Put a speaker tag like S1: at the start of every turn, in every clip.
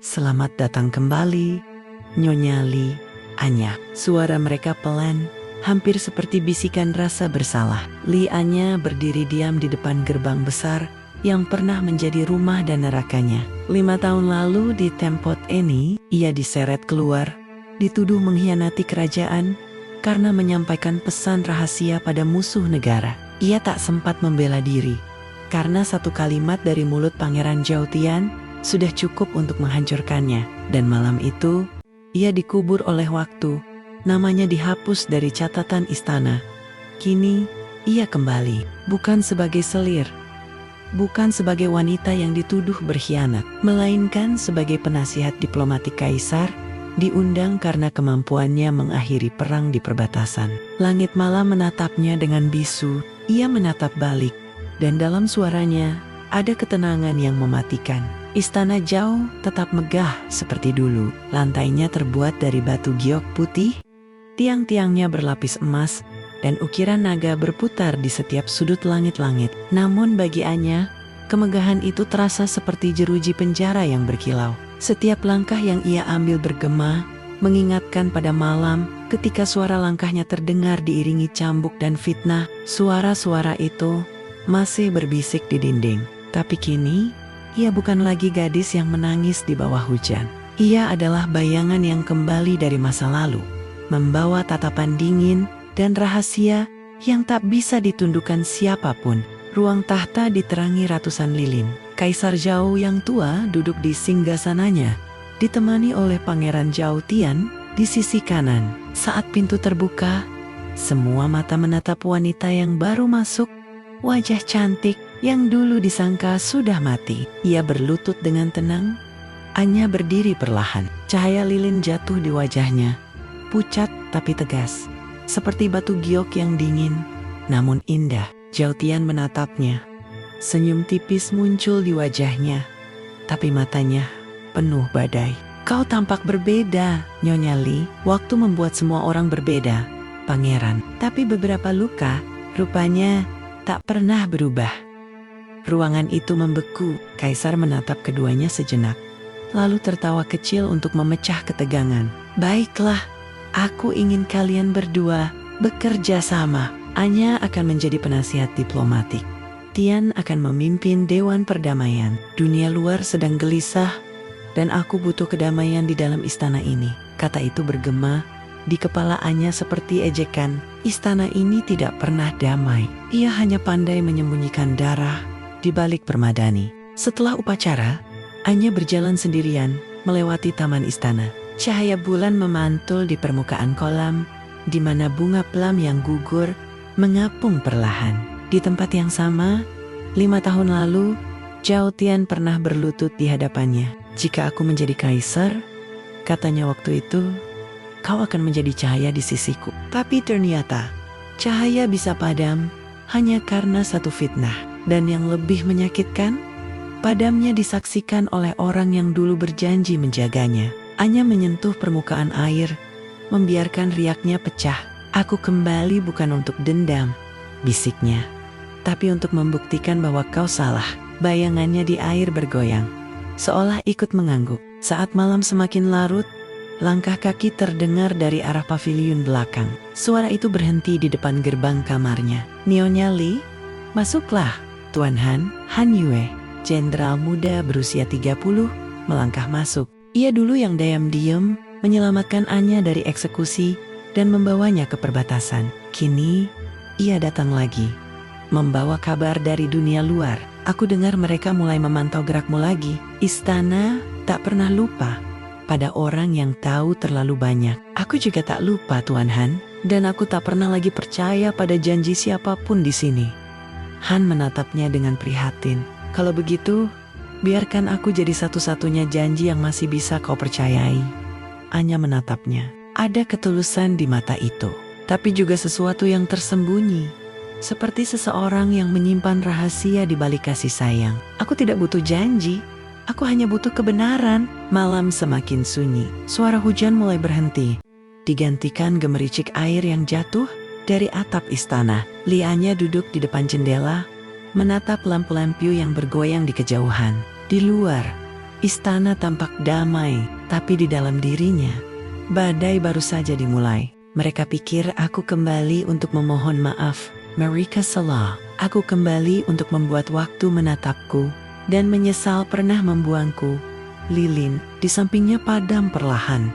S1: Selamat datang kembali, Nyonya Li, Anya. Suara mereka pelan, hampir seperti bisikan rasa bersalah. Li Anya berdiri diam di depan gerbang besar yang pernah menjadi rumah dan nerakanya. 5 tahun lalu di Tempot ini, ia diseret keluar, dituduh mengkhianati kerajaan karena menyampaikan pesan rahasia pada musuh negara. Ia tak sempat membela diri, karena satu kalimat dari mulut Pangeran Zhao Tian sudah cukup untuk menghancurkannya. Dan malam itu, ia dikubur oleh waktu, namanya dihapus dari catatan istana. Kini, ia kembali, bukan sebagai selir, bukan sebagai wanita yang dituduh berkhianat, melainkan sebagai penasihat diplomatik kaisar, diundang karena kemampuannya mengakhiri perang di perbatasan. Langit malam menatapnya dengan bisu, ia menatap balik, dan dalam suaranya ada ketenangan yang mematikan. Istana Zhao tetap megah seperti dulu. Lantainya terbuat dari batu giok putih, tiang-tiangnya berlapis emas, dan ukiran naga berputar di setiap sudut langit-langit. Namun bagi Anya, kemegahan itu terasa seperti jeruji penjara yang berkilau. Setiap langkah yang ia ambil bergema, mengingatkan pada malam ketika suara langkahnya terdengar diiringi cambuk dan fitnah. Suara-suara itu masih berbisik di dinding. Tapi kini, ia bukan lagi gadis yang menangis di bawah hujan. Ia adalah bayangan yang kembali dari masa lalu, membawa tatapan dingin dan rahasia yang tak bisa ditundukkan siapapun. Ruang tahta diterangi ratusan lilin. Kaisar Zhao yang tua duduk di singgasananya, ditemani oleh Pangeran Zhao Tian di sisi kanan. Saat pintu terbuka, semua mata menatap wanita yang baru masuk, wajah cantik yang dulu disangka sudah mati. Ia berlutut dengan tenang. Anya berdiri perlahan. Cahaya lilin jatuh di wajahnya, pucat tapi tegas, seperti batu giok yang dingin, namun indah. Zhao Tian menatapnya. Senyum tipis muncul di wajahnya, tapi matanya penuh badai. Kau tampak berbeda, Nyonya Li. Waktu membuat semua orang berbeda, Pangeran. Tapi beberapa luka, rupanya tak pernah berubah. Ruangan itu membeku. Kaisar menatap keduanya sejenak, lalu tertawa kecil untuk memecah ketegangan. Baiklah, aku ingin kalian berdua bekerja sama. Anya akan menjadi penasihat diplomatik. Tian akan memimpin Dewan Perdamaian. Dunia luar sedang gelisah, dan aku butuh kedamaian di dalam istana ini. Kata itu bergema di kepala Anya seperti ejekan. Istana ini tidak pernah damai. Ia hanya pandai menyembunyikan darah di balik permadani. Setelah upacara, Anya berjalan sendirian melewati taman istana. Cahaya bulan memantul di permukaan kolam, di mana bunga plum yang gugur mengapung perlahan. Di tempat yang sama, 5 tahun lalu, Zhao Tian pernah berlutut di hadapannya. Jika aku menjadi kaisar, katanya waktu itu, kau akan menjadi cahaya di sisiku. Tapi ternyata, cahaya bisa padam hanya karena satu fitnah. Dan yang lebih menyakitkan, padamnya disaksikan oleh orang yang dulu berjanji menjaganya. Anya menyentuh permukaan air, membiarkan riaknya pecah. Aku kembali bukan untuk dendam, bisiknya, tapi untuk membuktikan bahwa kau salah. Bayangannya di air bergoyang, seolah ikut mengangguk. Saat malam semakin larut, langkah kaki terdengar dari arah paviliun belakang. Suara itu berhenti di depan gerbang kamarnya. Nyonya Li, masuklah. Tuan Han Yue, jenderal muda berusia 30, melangkah masuk. Ia dulu yang diam-diam menyelamatkan Anya dari eksekusi dan membawanya ke perbatasan. Kini, ia datang lagi, membawa kabar dari dunia luar. Aku dengar mereka mulai memantau gerakmu lagi. Istana tak pernah lupa pada orang yang tahu terlalu banyak. Aku juga tak lupa, Tuan Han, dan aku tak pernah lagi percaya pada janji siapapun di sini. Han menatapnya dengan prihatin. Kalau begitu, biarkan aku jadi satu-satunya janji yang masih bisa kau percayai. Anya menatapnya. Ada ketulusan di mata itu, tapi juga sesuatu yang tersembunyi, seperti seseorang yang menyimpan rahasia di balik kasih sayang. Aku tidak butuh janji, aku hanya butuh kebenaran. Malam semakin sunyi, suara hujan mulai berhenti, digantikan gemericik air yang jatuh dari atap istana. Li Anya duduk di depan jendela, menatap lampu-lampu yang bergoyang di kejauhan. Di luar, Istana tampak damai, tapi di dalam dirinya, badai baru saja dimulai. Mereka pikir aku kembali untuk memohon maaf. Mereka salah. Aku kembali untuk membuat waktu menatapku dan menyesal pernah membuangku. Lilin di sampingnya padam perlahan,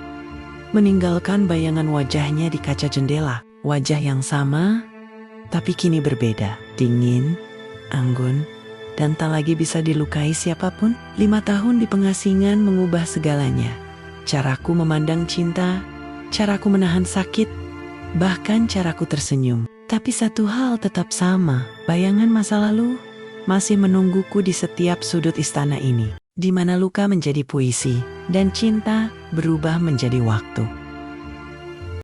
S1: meninggalkan bayangan wajahnya di kaca jendela. Wajah yang sama, tapi kini berbeda. Dingin, anggun, dan tak lagi bisa dilukai siapapun. 5 tahun di pengasingan mengubah segalanya. Caraku memandang cinta, caraku menahan sakit, bahkan caraku tersenyum. Tapi satu hal tetap sama, bayangan masa lalu masih menungguku di setiap sudut istana ini, di mana luka menjadi puisi dan cinta berubah menjadi waktu.